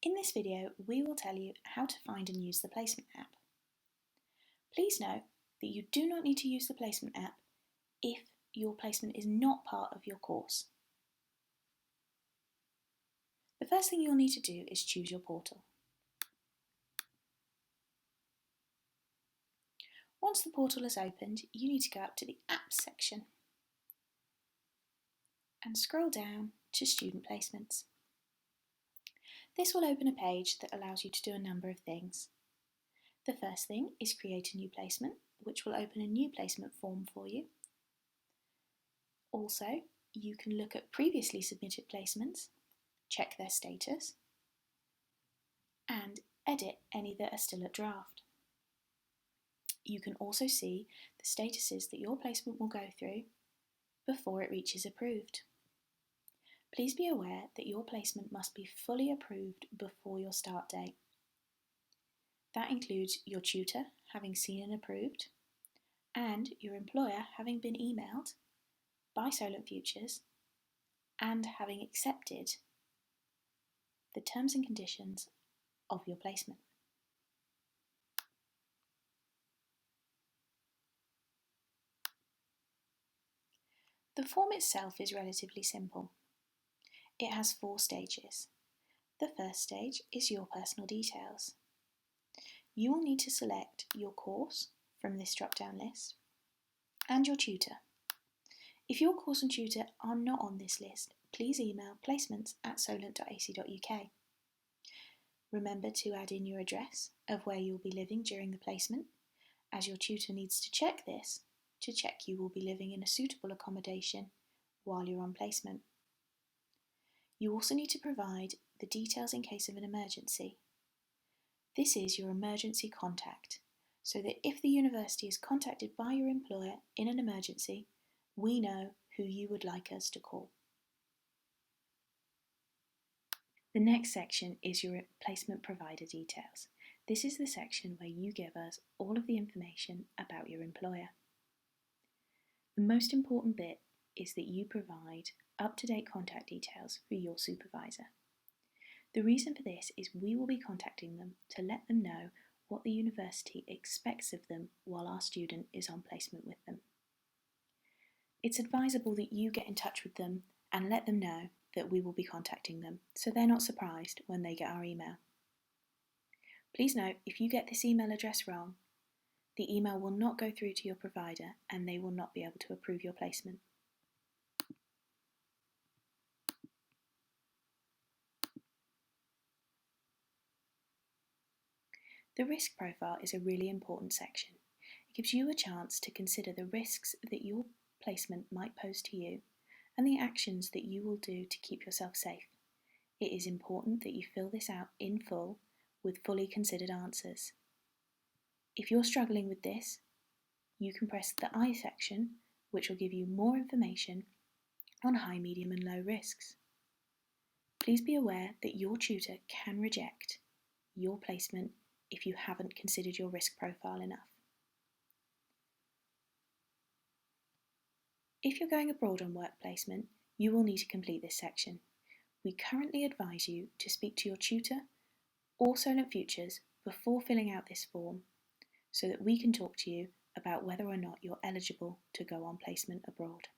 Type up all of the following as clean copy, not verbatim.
In this video, we will tell you how to find and use the placement app. Please note that you do not need to use the placement app if your placement is not part of your course. The first thing you'll need to do is choose your portal. Once the portal is opened, you need to go up to the Apps section and scroll down to Student Placements. This will open a page that allows you to do a number of things. The first thing is create a new placement, which will open a new placement form for you. Also, you can look at previously submitted placements, check their status, and edit any that are still at draft. You can also see the statuses that your placement will go through before it reaches approved. Please be aware that your placement must be fully approved before your start date. That includes your tutor having seen and approved, and your employer having been emailed by Solent Futures and having accepted the terms and conditions of your placement. The form itself is relatively simple. It has 4 stages. The first stage is your personal details. You will need to select your course from this drop-down list and your tutor. If your course and tutor are not on this list, please email placements@solent.ac.uk. Remember to add in your address of where you will be living during the placement, as your tutor needs to check this to check you will be living in a suitable accommodation while you're on placement. You also need to provide the details in case of an emergency. This is your emergency contact, so that if the university is contacted by your employer in an emergency, we know who you would like us to call. The next section is your placement provider details. This is the section where you give us all of the information about your employer. The most important bit is that you provide up-to-date contact details for your supervisor. The reason for this is we will be contacting them to let them know what the university expects of them while our student is on placement with them. It's advisable that you get in touch with them and let them know that we will be contacting them, so they're not surprised when they get our email. Please note, if you get this email address wrong, the email will not go through to your provider and they will not be able to approve your placement. The risk profile is a really important section. It gives you a chance to consider the risks that your placement might pose to you and the actions that you will do to keep yourself safe. It is important that you fill this out in full with fully considered answers. If you're struggling with this, you can press the I section, which will give you more information on high, medium and low risks. Please be aware that your tutor can reject your placement if you haven't considered your risk profile enough. If you're going abroad on work placement, you will need to complete this section. We currently advise you to speak to your tutor or Solent Futures before filling out this form, so that we can talk to you about whether or not you're eligible to go on placement abroad.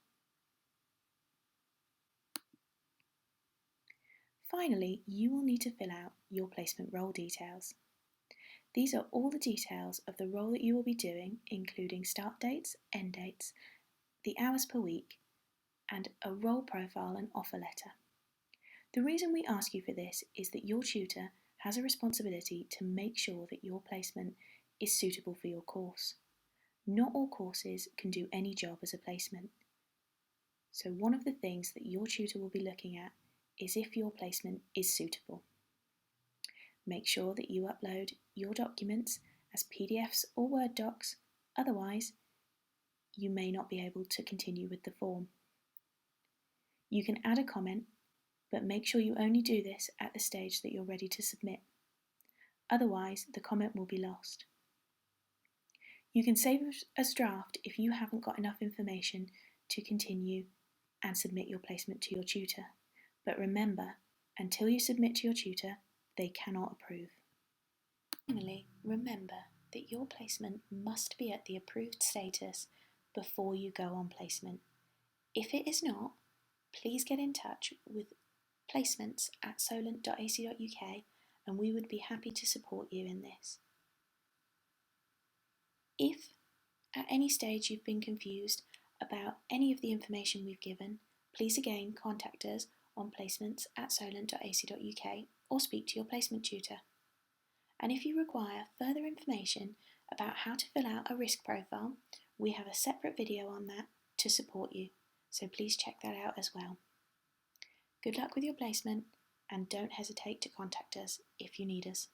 Finally, you will need to fill out your placement role details. These are all the details of the role that you will be doing, including start dates, end dates, the hours per week, and a role profile and offer letter. The reason we ask you for this is that your tutor has a responsibility to make sure that your placement is suitable for your course. Not all courses can do any job as a placement. So one of the things that your tutor will be looking at is if your placement is suitable. Make sure that you upload your documents as PDFs or Word docs, otherwise you may not be able to continue with the form. You can add a comment, but make sure you only do this at the stage that you're ready to submit. Otherwise, the comment will be lost. You can save as draft if you haven't got enough information to continue and submit your placement to your tutor. But remember, until you submit to your tutor, they cannot approve. Finally, remember that your placement must be at the approved status before you go on placement. If it is not, please get in touch with placements@solent.ac.uk and we would be happy to support you in this. If at any stage you've been confused about any of the information we've given, please again contact us on placements@solent.ac.uk or speak to your placement tutor. And if you require further information about how to fill out a risk profile, we have a separate video on that to support you, so please check that out as well. Good luck with your placement and don't hesitate to contact us if you need us.